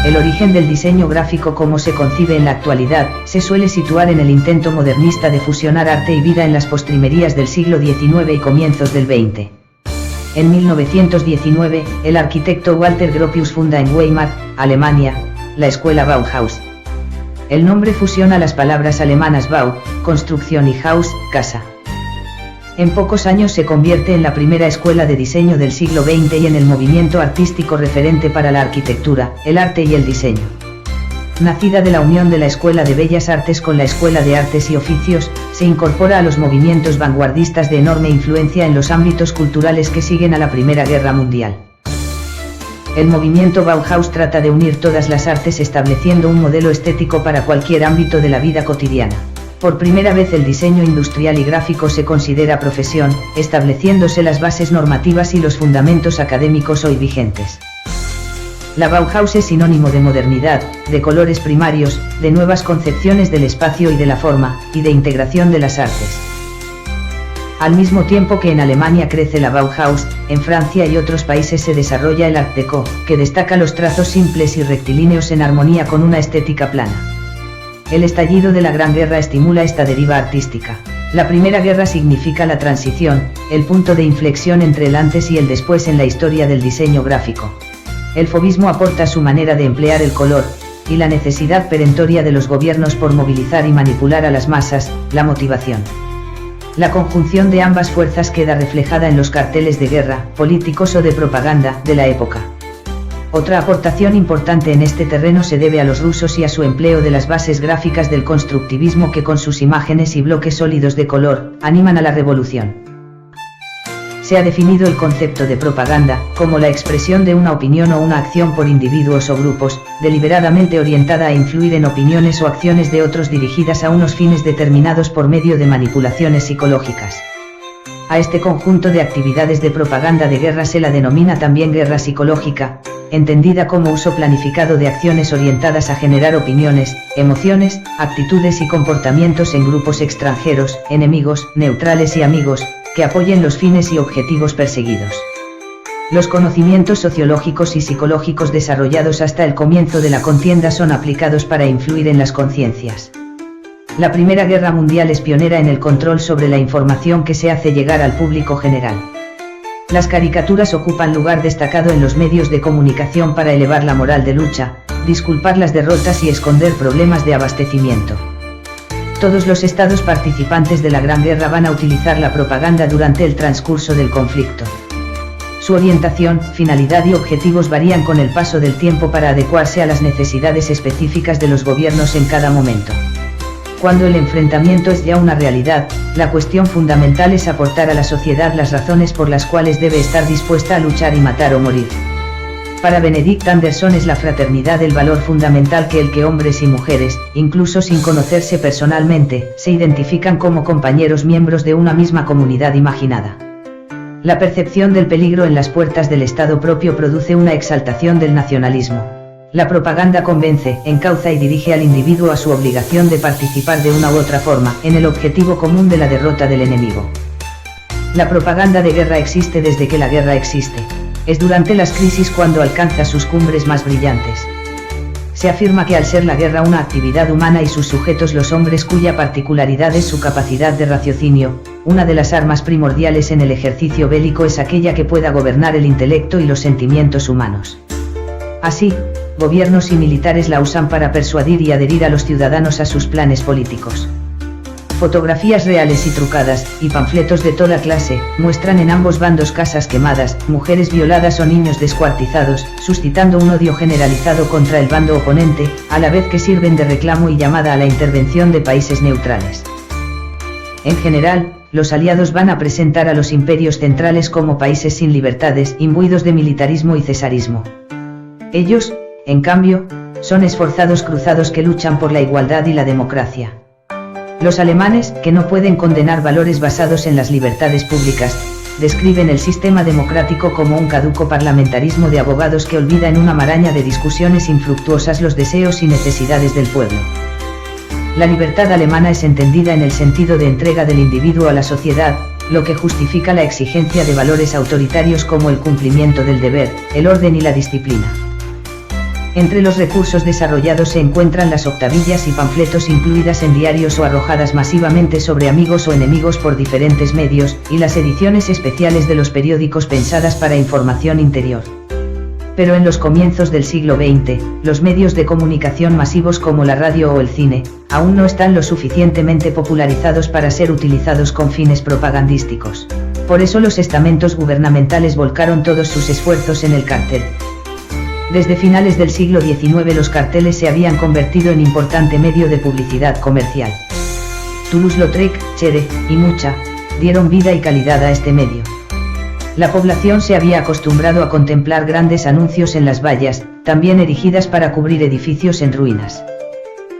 El origen del diseño gráfico como se concibe en la actualidad, se suele situar en el intento modernista de fusionar arte y vida en las postrimerías del siglo XIX y comienzos del XX. En 1919, el arquitecto Walter Gropius funda en Weimar, Alemania, la escuela Bauhaus. El nombre fusiona las palabras alemanas Bau, construcción, y Haus, casa. En pocos años se convierte en la primera escuela de diseño del siglo XX y en el movimiento artístico referente para la arquitectura, el arte y el diseño. Nacida de la unión de la Escuela de Bellas Artes con la Escuela de Artes y Oficios, se incorpora a los movimientos vanguardistas de enorme influencia en los ámbitos culturales que siguen a la Primera Guerra Mundial. El movimiento Bauhaus trata de unir todas las artes estableciendo un modelo estético para cualquier ámbito de la vida cotidiana. Por primera vez el diseño industrial y gráfico se considera profesión, estableciéndose las bases normativas y los fundamentos académicos hoy vigentes. La Bauhaus es sinónimo de modernidad, de colores primarios, de nuevas concepciones del espacio y de la forma, y de integración de las artes. Al mismo tiempo que en Alemania crece la Bauhaus, en Francia y otros países se desarrolla el Art Deco, que destaca los trazos simples y rectilíneos en armonía con una estética plana. El estallido de la Gran Guerra estimula esta deriva artística. La Primera Guerra significa la transición, el punto de inflexión entre el antes y el después en la historia del diseño gráfico. El fauvismo aporta su manera de emplear el color, y la necesidad perentoria de los gobiernos por movilizar y manipular a las masas, la motivación. La conjunción de ambas fuerzas queda reflejada en los carteles de guerra, políticos o de propaganda, de la época. Otra aportación importante en este terreno se debe a los rusos y a su empleo de las bases gráficas del constructivismo que con sus imágenes y bloques sólidos de color, animan a la revolución. Se ha definido el concepto de propaganda, como la expresión de una opinión o una acción por individuos o grupos, deliberadamente orientada a influir en opiniones o acciones de otros dirigidas a unos fines determinados por medio de manipulaciones psicológicas. A este conjunto de actividades de propaganda de guerra se la denomina también guerra psicológica, entendida como uso planificado de acciones orientadas a generar opiniones, emociones, actitudes y comportamientos en grupos extranjeros, enemigos, neutrales y amigos, que apoyen los fines y objetivos perseguidos. Los conocimientos sociológicos y psicológicos desarrollados hasta el comienzo de la contienda son aplicados para influir en las conciencias. La Primera Guerra Mundial es pionera en el control sobre la información que se hace llegar al público general. Las caricaturas ocupan lugar destacado en los medios de comunicación para elevar la moral de lucha, disculpar las derrotas y esconder problemas de abastecimiento. Todos los estados participantes de la Gran Guerra van a utilizar la propaganda durante el transcurso del conflicto. Su orientación, finalidad y objetivos varían con el paso del tiempo para adecuarse a las necesidades específicas de los gobiernos en cada momento. Cuando el enfrentamiento es ya una realidad, la cuestión fundamental es aportar a la sociedad las razones por las cuales debe estar dispuesta a luchar y matar o morir. Para Benedict Anderson es la fraternidad el valor fundamental que el que hombres y mujeres, incluso sin conocerse personalmente, se identifican como compañeros miembros de una misma comunidad imaginada. La percepción del peligro en las puertas del Estado propio produce una exaltación del nacionalismo. La propaganda convence, encauza y dirige al individuo a su obligación de participar de una u otra forma en el objetivo común de la derrota del enemigo. La propaganda de guerra existe desde que la guerra existe. Es durante las crisis cuando alcanza sus cumbres más brillantes. Se afirma que al ser la guerra una actividad humana y sus sujetos los hombres cuya particularidad es su capacidad de raciocinio, una de las armas primordiales en el ejercicio bélico es aquella que pueda gobernar el intelecto y los sentimientos humanos. Así, gobiernos y militares la usan para persuadir y adherir a los ciudadanos a sus planes políticos. Fotografías reales y trucadas, y panfletos de toda clase, muestran en ambos bandos casas quemadas, mujeres violadas o niños descuartizados, suscitando un odio generalizado contra el bando oponente, a la vez que sirven de reclamo y llamada a la intervención de países neutrales. En general, los aliados van a presentar a los imperios centrales como países sin libertades, imbuidos de militarismo y cesarismo. Ellos, en cambio, son esforzados cruzados que luchan por la igualdad y la democracia. Los alemanes, que no pueden condenar valores basados en las libertades públicas, describen el sistema democrático como un caduco parlamentarismo de abogados que olvida en una maraña de discusiones infructuosas los deseos y necesidades del pueblo. La libertad alemana es entendida en el sentido de entrega del individuo a la sociedad, lo que justifica la exigencia de valores autoritarios como el cumplimiento del deber, el orden y la disciplina. Entre los recursos desarrollados se encuentran las octavillas y panfletos incluidas en diarios o arrojadas masivamente sobre amigos o enemigos por diferentes medios, y las ediciones especiales de los periódicos pensadas para información interior. Pero en los comienzos del siglo XX, los medios de comunicación masivos como la radio o el cine, aún no están lo suficientemente popularizados para ser utilizados con fines propagandísticos. Por eso los estamentos gubernamentales volcaron todos sus esfuerzos en el cartel. Desde finales del siglo XIX los carteles se habían convertido en importante medio de publicidad comercial. Toulouse-Lautrec, Chere, y Mucha, dieron vida y calidad a este medio. La población se había acostumbrado a contemplar grandes anuncios en las vallas, también erigidas para cubrir edificios en ruinas.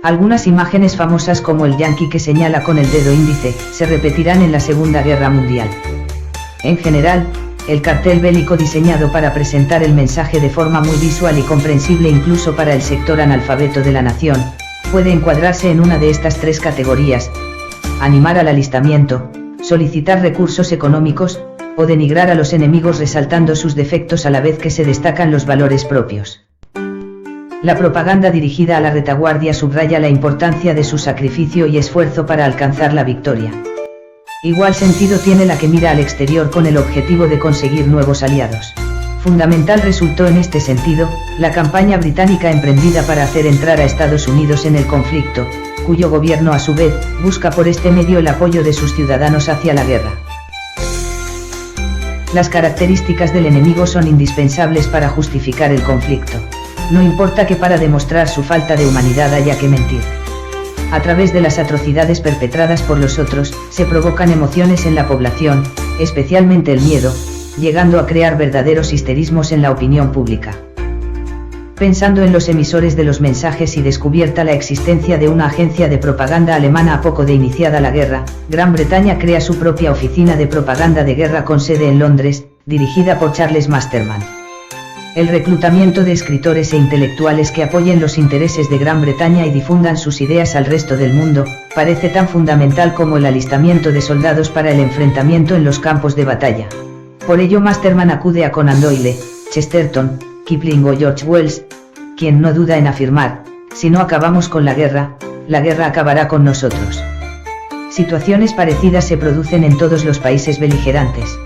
Algunas imágenes famosas como el yanqui que señala con el dedo índice, se repetirán en la Segunda Guerra Mundial. En general, el cartel bélico diseñado para presentar el mensaje de forma muy visual y comprensible incluso para el sector analfabeto de la nación, puede encuadrarse en una de estas tres categorías: animar al alistamiento, solicitar recursos económicos, o denigrar a los enemigos resaltando sus defectos a la vez que se destacan los valores propios. La propaganda dirigida a la retaguardia subraya la importancia de su sacrificio y esfuerzo para alcanzar la victoria. Igual sentido tiene la que mira al exterior con el objetivo de conseguir nuevos aliados. Fundamental resultó en este sentido, la campaña británica emprendida para hacer entrar a Estados Unidos en el conflicto, cuyo gobierno a su vez, busca por este medio el apoyo de sus ciudadanos hacia la guerra. Las características del enemigo son indispensables para justificar el conflicto. No importa que para demostrar su falta de humanidad haya que mentir. A través de las atrocidades perpetradas por los otros, se provocan emociones en la población, especialmente el miedo, llegando a crear verdaderos histerismos en la opinión pública. Pensando en los emisores de los mensajes y descubierta la existencia de una agencia de propaganda alemana a poco de iniciada la guerra, Gran Bretaña crea su propia oficina de propaganda de guerra con sede en Londres, dirigida por Charles Masterman. El reclutamiento de escritores e intelectuales que apoyen los intereses de Gran Bretaña y difundan sus ideas al resto del mundo, parece tan fundamental como el alistamiento de soldados para el enfrentamiento en los campos de batalla. Por ello Masterman acude a Conan Doyle, Chesterton, Kipling o George Wells, quien no duda en afirmar: si no acabamos con la guerra acabará con nosotros. Situaciones parecidas se producen en todos los países beligerantes.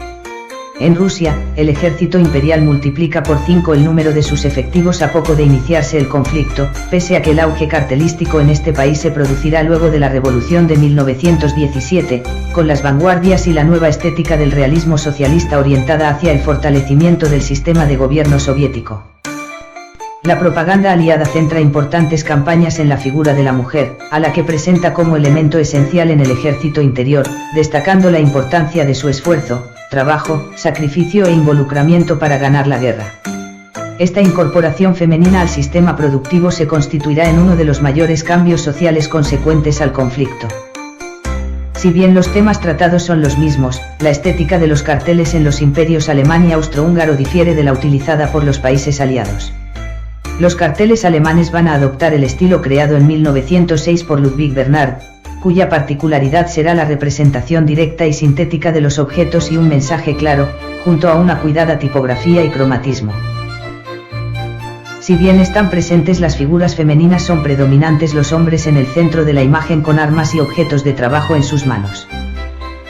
En Rusia, el ejército imperial multiplica por 5 el número de sus efectivos a poco de iniciarse el conflicto, pese a que el auge cartelístico en este país se producirá luego de la Revolución de 1917, con las vanguardias y la nueva estética del realismo socialista orientada hacia el fortalecimiento del sistema de gobierno soviético. La propaganda aliada centra importantes campañas en la figura de la mujer, a la que presenta como elemento esencial en el ejército interior, destacando la importancia de su esfuerzo, trabajo, sacrificio e involucramiento para ganar la guerra. Esta incorporación femenina al sistema productivo se constituirá en uno de los mayores cambios sociales consecuentes al conflicto. Si bien los temas tratados son los mismos, la estética de los carteles en los imperios alemán y austrohúngaro difiere de la utilizada por los países aliados. Los carteles alemanes van a adoptar el estilo creado en 1906 por Ludwig Bernhard, cuya particularidad será la representación directa y sintética de los objetos y un mensaje claro, junto a una cuidada tipografía y cromatismo. Si bien están presentes las figuras femeninas, son predominantes los hombres en el centro de la imagen con armas y objetos de trabajo en sus manos.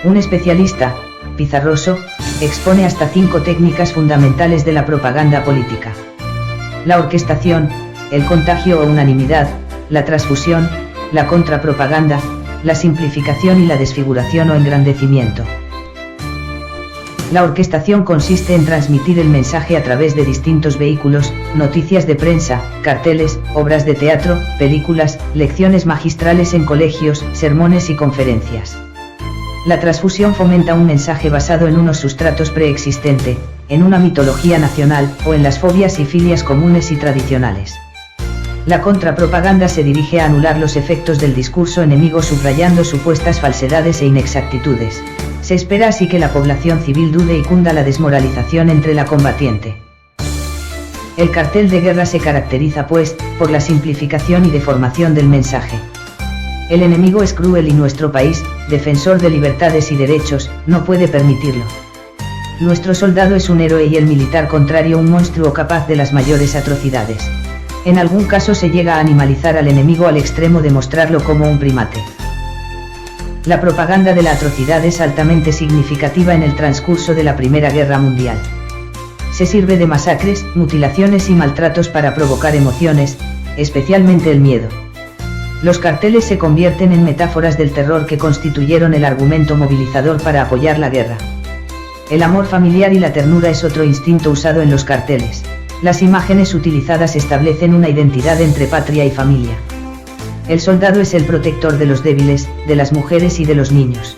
Un especialista, Pizarroso, expone hasta 5 técnicas fundamentales de la propaganda política: la orquestación, el contagio o unanimidad, la transfusión, la contrapropaganda, la simplificación y la desfiguración o engrandecimiento. La orquestación consiste en transmitir el mensaje a través de distintos vehículos, noticias de prensa, carteles, obras de teatro, películas, lecciones magistrales en colegios, sermones y conferencias. La transfusión fomenta un mensaje basado en unos sustratos preexistente, en una mitología nacional, o en las fobias y filias comunes y tradicionales. La contrapropaganda se dirige a anular los efectos del discurso enemigo subrayando supuestas falsedades e inexactitudes. Se espera así que la población civil dude y cunda la desmoralización entre la combatiente. El cartel de guerra se caracteriza pues, por la simplificación y deformación del mensaje. El enemigo es cruel y nuestro país, defensor de libertades y derechos, no puede permitirlo. Nuestro soldado es un héroe y el militar contrario un monstruo capaz de las mayores atrocidades. En algún caso se llega a animalizar al enemigo al extremo de mostrarlo como un primate. La propaganda de la atrocidad es altamente significativa en el transcurso de la Primera Guerra Mundial. Se sirve de masacres, mutilaciones y maltratos para provocar emociones, especialmente el miedo. Los carteles se convierten en metáforas del terror que constituyeron el argumento movilizador para apoyar la guerra. El amor familiar y la ternura es otro instinto usado en los carteles. Las imágenes utilizadas establecen una identidad entre patria y familia. El soldado es el protector de los débiles, de las mujeres y de los niños.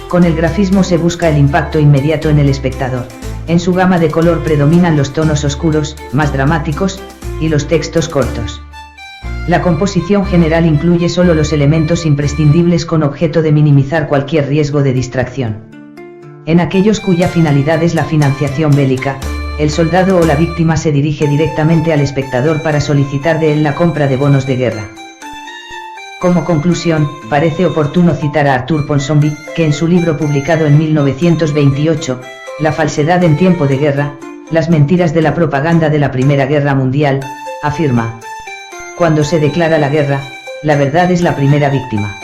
Con el grafismo se busca el impacto inmediato en el espectador. En su gama de color predominan los tonos oscuros, más dramáticos, y los textos cortos. La composición general incluye solo los elementos imprescindibles con objeto de minimizar cualquier riesgo de distracción. En aquellos cuya finalidad es la financiación bélica, el soldado o la víctima se dirige directamente al espectador para solicitar de él la compra de bonos de guerra. Como conclusión, parece oportuno citar a Arthur Ponsonby, que en su libro publicado en 1928, La falsedad en tiempo de guerra, las mentiras de la propaganda de la Primera Guerra Mundial, afirma: cuando se declara la guerra, la verdad es la primera víctima.